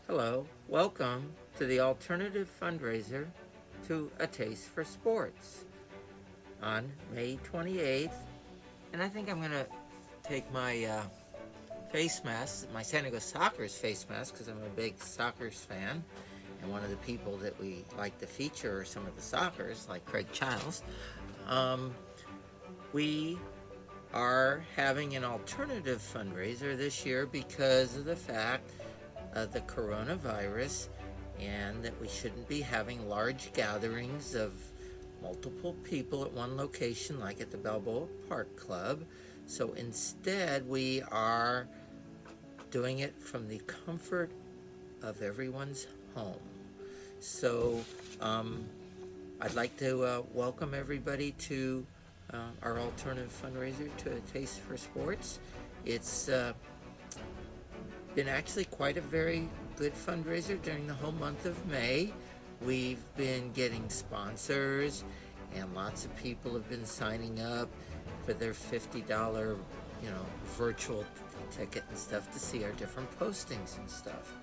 Hello, welcome to the alternative fundraiser to A Taste for Sports on May 28th. And I think I'm going to take my face mask, my San Diego Sockers face mask, because I'm a big Sockers fan. And one of the people that we like to feature are some of the Sockers, like Craig Childs. We are having an alternative fundraiser this year because of the fact of the coronavirus and that we shouldn't be having large gatherings of multiple people at one location like at the Balboa Park Club. So instead, we are doing it from the comfort of everyone's home. So I'd like to welcome everybody to our alternative fundraiser to A Taste for Sports. It's been actually quite a very good fundraiser during the whole month of May. We've been getting sponsors, and lots of people have been signing up for their $50, virtual ticket and stuff to see our different postings and stuff.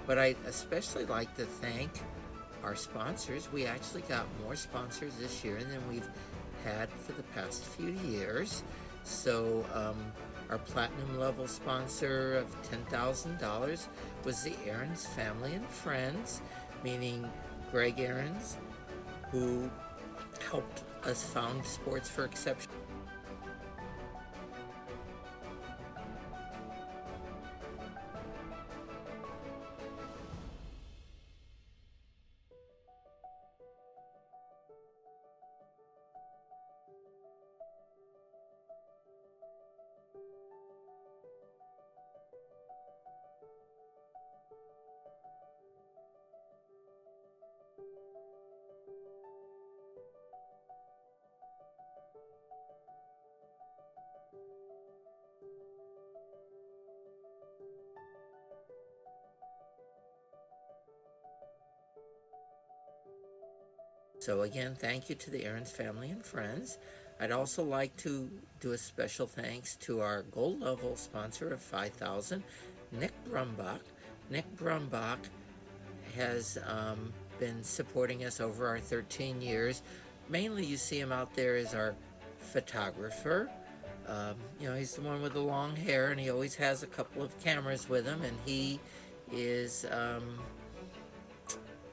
But I especially like to thank our sponsors. We actually got more sponsors this year than we've had for the past few years. So our platinum level sponsor of $10,000 was the Aarons Family and Friends, meaning Greg Aarons, who helped us found Sports for Exception. So again, thank you to the Aarons Family and Friends. I'd also like to do a special thanks to our gold level sponsor of $5,000, Nick Brumbach. Nick Brumbach has been supporting us over our 13 years. Mainly you see him out there as our photographer. He's the one with the long hair, and he always has a couple of cameras with him, and he is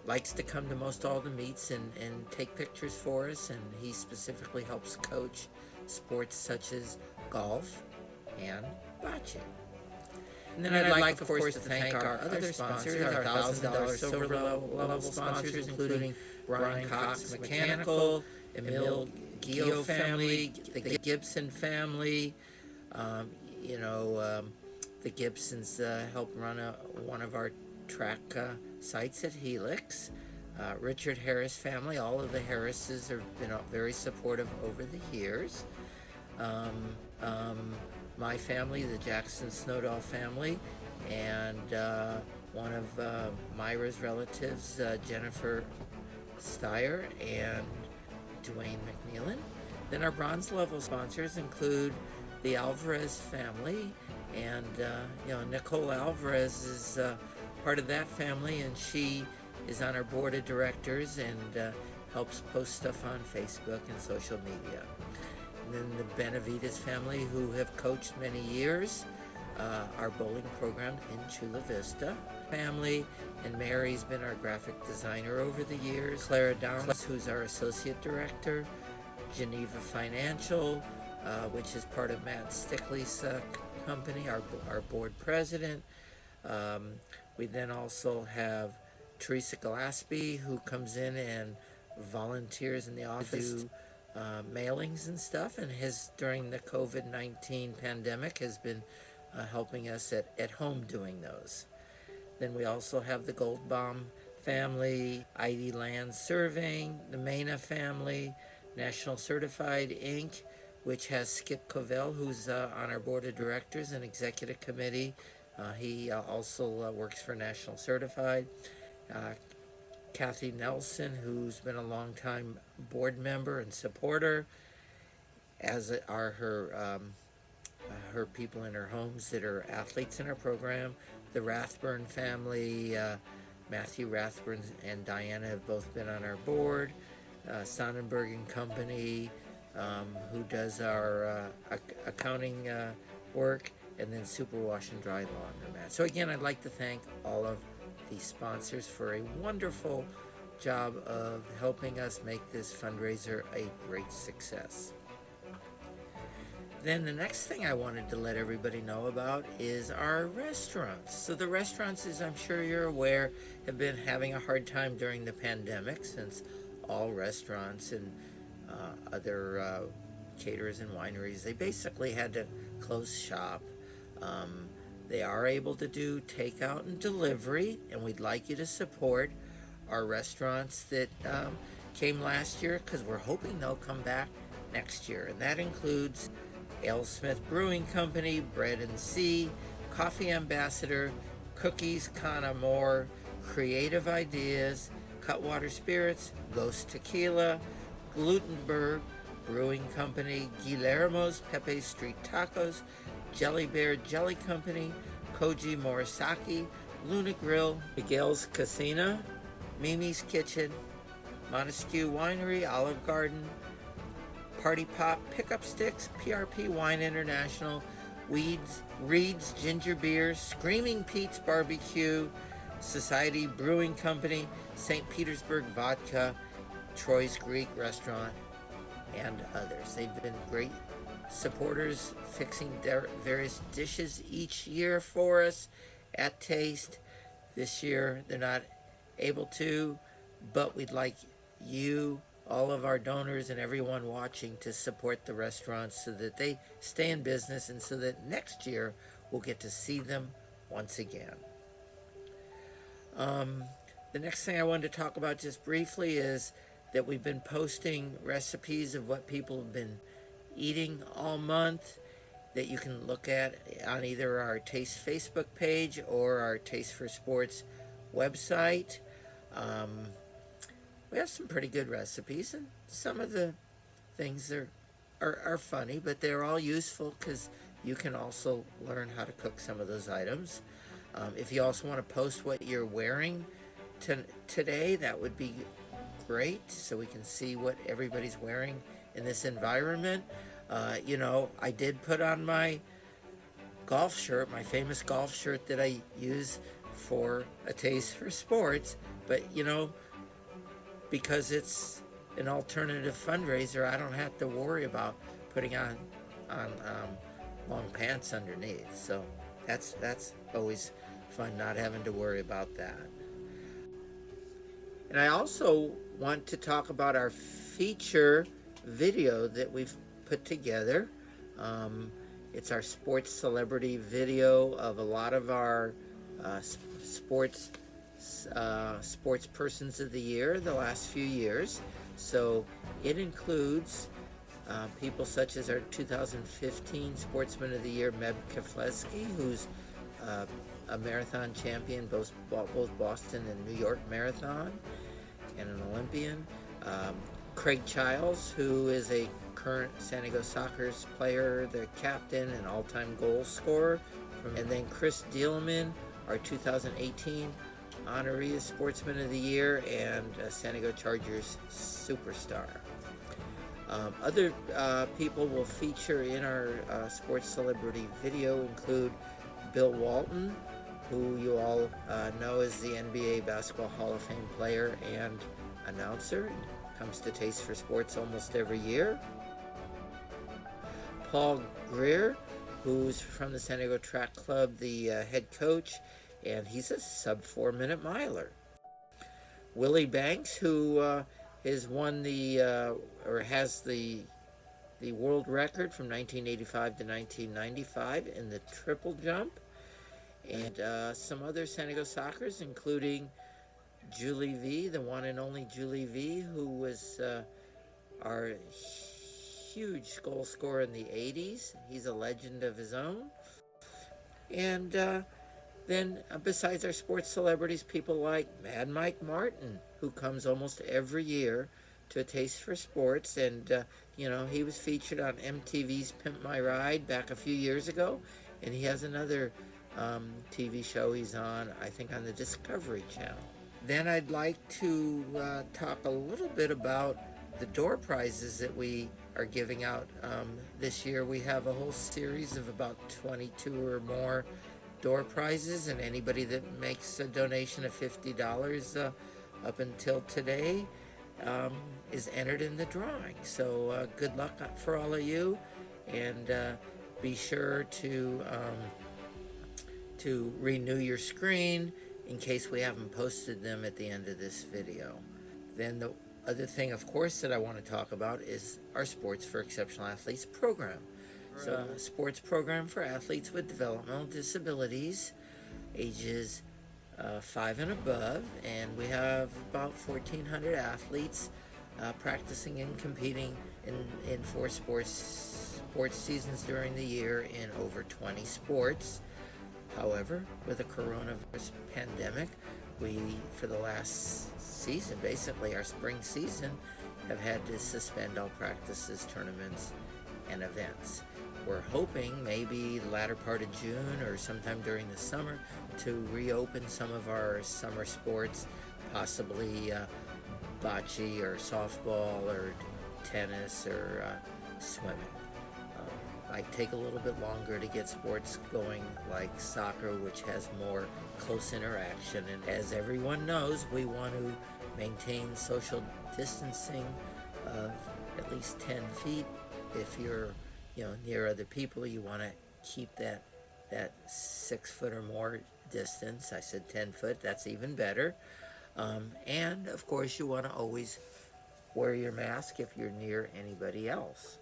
likes to come to most all the meets and take pictures for us, and he specifically helps coach sports such as golf and bocce. And then I'd like, of course, to thank our other sponsors, our $1,000 silver level sponsors, including Brian Cox Mechanical, Emil Gio family, the Gibson family. The Gibsons help run one of our track sites at Helix. Richard Harris family, all of the Harrises have been very supportive over the years. My family, the Jackson Snowdall family, and one of Myra's relatives, Jennifer Steyer and Dwayne McNeilin. Then our bronze level sponsors include the Alvarez family, and Nicole Alvarez is part of that family, and she is on our board of directors and helps post stuff on Facebook and social media. And then the Benavides family, who have coached many years our bowling program in Chula Vista. Family, and Mary's been our graphic designer over the years. Clara Downs, who's our associate director. Geneva Financial, which is part of Matt Stickley's company, our board president. We then also have Teresa Gillespie, who comes in and volunteers in the office, do mailings and stuff, and during the COVID-19 pandemic has been helping us at home doing those. Then we also have the Goldbaum family, ID Land Surveying, the Mena family, National Certified Inc., which has Skip Covell, who's on our board of directors and executive committee. He also works for National Certified. Kathy Nelson, who's been a longtime board member and supporter, as are her people in her homes that are athletes in our program. the Rathburn family. Matthew Rathburn and Diana have both been on our board. Sonnenberg and Company, who does our accounting work, and then Superwash and Dry Laundromat. So again, I'd like to thank all of the sponsors for a wonderful job of helping us make this fundraiser a great success. Then the next thing I wanted to let everybody know about is our restaurants. So the restaurants, as I'm sure you're aware, have been having a hard time during the pandemic, since all restaurants and other caterers and wineries, they basically had to close shop. They are able to do takeout and delivery, and we'd like you to support our restaurants that came last year, because we're hoping they'll come back next year. And that includes AleSmith Brewing Company, Bread and Sea, Coffee Ambassador, Cookies Con Amor, Creative Ideas, Cutwater Spirits, Ghost Tequila, Glutenberg Brewing Company, Guillermo's Pepe Street Tacos, Jelly Bear Jelly Company, Koji Morisaki, Luna Grill, Miguel's Casino, Mimi's Kitchen, Montesquieu Winery, Olive Garden, Party Pop, Pickup Sticks, PRP Wine International, Reed's Ginger Beer, Screaming Pete's Barbecue, Society Brewing Company, St. Petersburg Vodka, Troy's Greek Restaurant, and others. They've been great supporters, fixing their various dishes each year for us at Taste. This year they're not able to, but we'd like you, all of our donors and everyone watching, to support the restaurants so that they stay in business, and so that next year we'll get to see them once again. The next thing I wanted to talk about just briefly is that we've been posting recipes of what people have been eating all month that you can look at on either our Taste Facebook page or our Taste for Sports website. We have some pretty good recipes, and some of the things are funny, but they're all useful, because you can also learn how to cook some of those items. If you also want to post what you're wearing today, that would be great, so we can see what everybody's wearing in this environment. I did put on my golf shirt, my famous golf shirt that I use for A Taste for Sports, but because it's an alternative fundraiser, I don't have to worry about putting on long pants underneath. So that's always fun, not having to worry about that. And I also want to talk about our feature video that we've put together. It's our sports celebrity video of a lot of our sports persons of the year the last few years. So it includes people such as our 2015 Sportsman of the Year, Meb Keflezighi, who's a marathon champion, both Boston and New York Marathon, and an Olympian. Craig Childs, who is a current San Diego Sockers player, the captain and all-time goal scorer. And then Chris Dieleman, our 2018 honoree as Sportsman of the Year and San Diego Chargers superstar. Other people we'll feature in our sports celebrity video include Bill Walton, who you all know as the NBA Basketball Hall of Fame player and announcer. He comes to Taste for Sports almost every year. Paul Greer, who's from the San Diego Track Club, the head coach, and he's a sub-4 minute miler. Willie Banks, who has won has the world record from 1985 to 1995 in the triple jump. And some other San Diego Sockers, including Julie V, the one and only Julie V, who was our huge goal scorer in the 80s. He's a legend of his own. And then besides our sports celebrities, people like Mad Mike Martin, who comes almost every year to A Taste for Sports. And, he was featured on MTV's Pimp My Ride back a few years ago. And he has another TV show he's on, I think on the Discovery Channel. Then I'd like to talk a little bit about the door prizes that we are giving out this year. We have a whole series of about 22 or more door prizes, and anybody that makes a donation of $50 up until today is entered in the drawing. So good luck for all of you, and be sure to renew your screen in case we haven't posted them at the end of this video. Then the other thing, of course, that I want to talk about is our Sports for Exceptional Athletes program. So a sports program for athletes with developmental disabilities, ages 5 and above, and we have about 1,400 athletes practicing and competing in 4 sports seasons during the year in over 20 sports. However, with the coronavirus pandemic, we, for the last season, basically our spring season, have had to suspend all practices, tournaments, and events. We're hoping maybe the latter part of June or sometime during the summer to reopen some of our summer sports, possibly bocce or softball or tennis or swimming. Might take a little bit longer to get sports going like soccer, which has more close interaction. And as everyone knows, we want to maintain social distancing of at least 10 feet. If you're near other people, you want to keep that 6 foot or more distance. I said 10 foot, that's even better. And of course, you want to always wear your mask if you're near anybody else.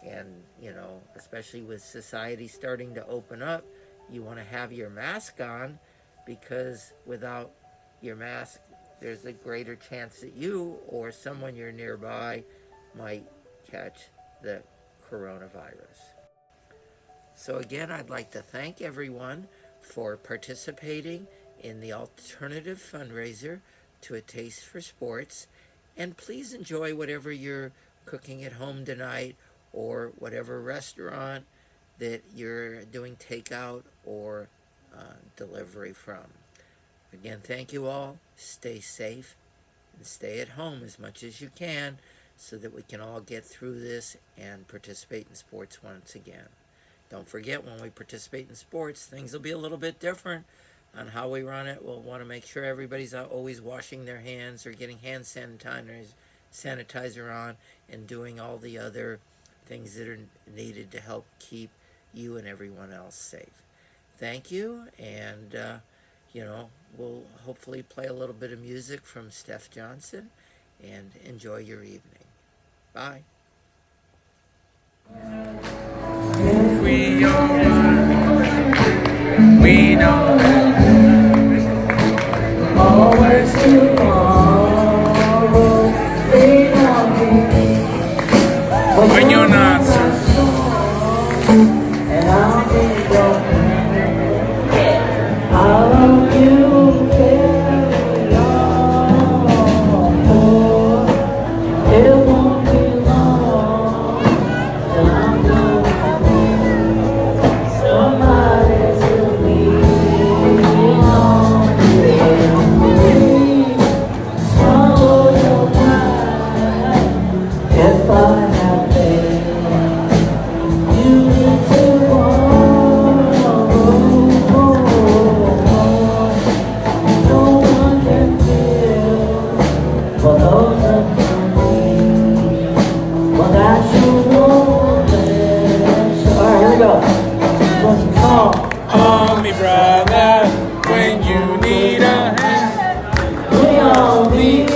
And, especially with society starting to open up, you want to have your mask on, because without your mask, there's a greater chance that you or someone you're nearby might catch the coronavirus. So again, I'd like to thank everyone for participating in the alternative fundraiser to A Taste for Sports. And please enjoy whatever you're cooking at home tonight, or whatever restaurant that you're doing takeout or delivery from. Again, thank you all. Stay safe and stay at home as much as you can so that we can all get through this and participate in sports once again. Don't forget, when we participate in sports, things will be a little bit different on how we run it. We'll want to make sure everybody's always washing their hands or getting hand sanitizer on and doing all the other things that are needed to help keep you and everyone else safe. Thank you, and we'll hopefully play a little bit of music from Steph Johnson, and enjoy your evening. Bye. We know always tomorrow. When you're not, and I'll be your I love you, carry on. It won't be long till I'm gonna somebody to lean on. Swallow your pride if I have faith. You need to walk. No one can feel for those that believe. Well, that's your woman. Alright, here we go. What's the song? Call me brother when you need a hand. We all need